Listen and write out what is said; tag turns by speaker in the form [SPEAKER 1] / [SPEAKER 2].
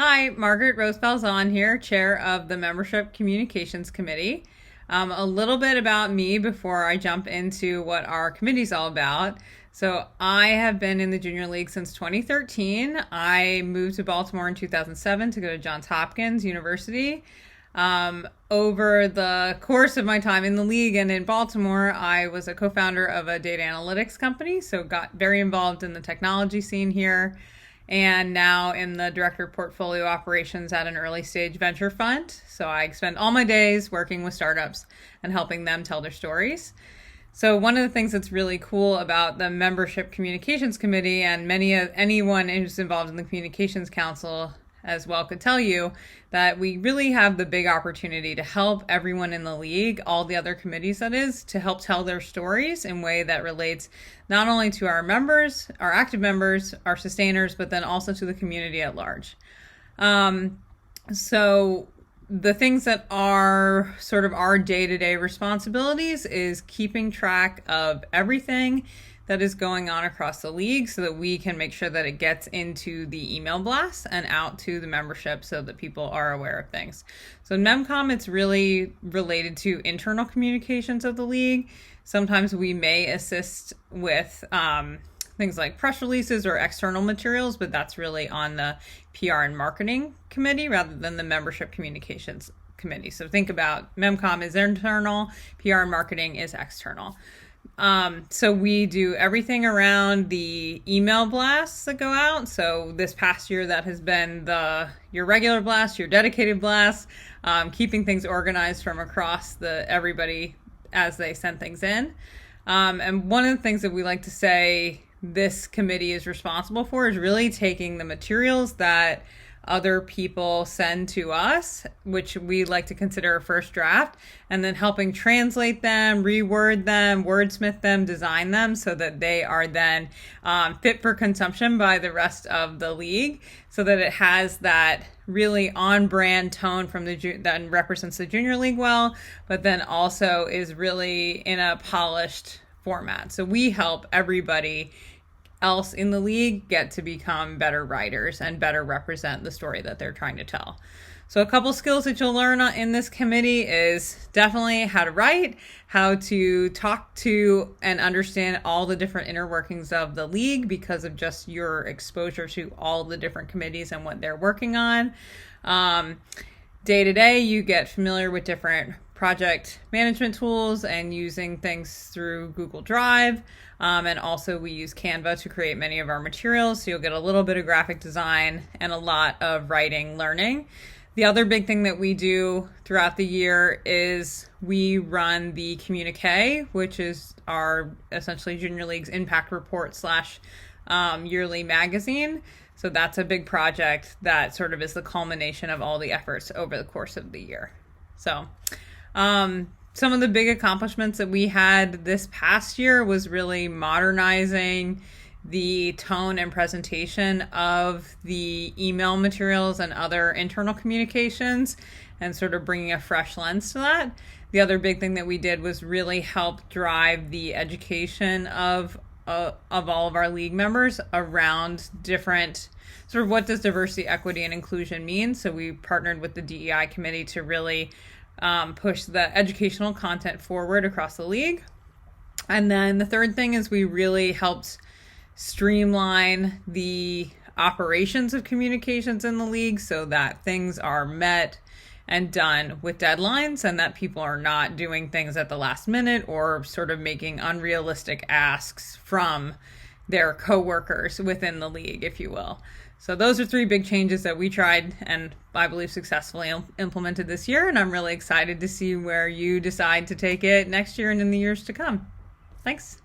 [SPEAKER 1] Hi, Margaret Falzon here, Chair of the Membership Communications Committee. A little bit about me before I jump into what our committee's all about. So I have been in the Junior League since 2013. I moved to Baltimore in 2007 to go to Johns Hopkins University. Over the course of my time in the league and in Baltimore, I was a co-founder of a data analytics company, so got very involved in the technology scene here, and now in the director of portfolio operations at an early stage venture fund. So I spend all my days working with startups and helping them tell their stories. So one of the things that's really cool about the Membership Communications Committee, and anyone who's involved in the Communications Council as well could tell you, that we really have the big opportunity to help everyone in the league, all the other committees that is, to help tell their stories in a way that relates not only to our members, our active members, our sustainers, but then also to the community at large. So the things that are sort of our day-to-day responsibilities is keeping track of everything that is going on across the league so that we can make sure that it gets into the email blasts and out to the membership so that people are aware of things. So in MemCom, it's really related to internal communications of the league. Sometimes we may assist with things like press releases or external materials, but that's really on the PR and marketing committee rather than the membership communications committee. So think about MemCom is internal, PR and marketing is external. So we do everything around the email blasts that go out. So this past year, that has been your regular blast, your dedicated blast, keeping things organized from across everybody as they send things in. And one of the things that we like to say this committee is responsible for is really taking the materials that other people send to us, which we like to consider a first draft, and then helping translate them, reword them, wordsmith them, design them so that they are then fit for consumption by the rest of the league, so that it has that really on-brand tone from that represents the Junior League well, but then also is really in a polished format. So we help everybody else in the league get to become better writers and better represent the story that they're trying to tell. So a couple skills that you'll learn in this committee is definitely how to write, how to talk to and understand all the different inner workings of the league because of just your exposure to all the different committees and what they're working on. Day to day, you get familiar with different project management tools and using things through Google Drive. And also we use Canva to create many of our materials. So you'll get a little bit of graphic design and a lot of writing learning. The other big thing that we do throughout the year is we run the communique, which is our essentially Junior League's impact report / yearly magazine. So that's a big project that sort of is the culmination of all the efforts over the course of the year. So some of the big accomplishments that we had this past year was really modernizing the tone and presentation of the email materials and other internal communications and sort of bringing a fresh lens to that. The other big thing that we did was really help drive the education of all of our league members around different sort of what does diversity, equity, and inclusion mean. So we partnered with the DEI committee to really push the educational content forward across the league. And then the third thing is we really helped streamline the operations of communications in the league so that things are met and done with deadlines and that people are not doing things at the last minute or sort of making unrealistic asks from their coworkers within the league, if you will. So those are three big changes that we tried and I believe successfully implemented this year. And I'm really excited to see where you decide to take it next year and in the years to come. Thanks.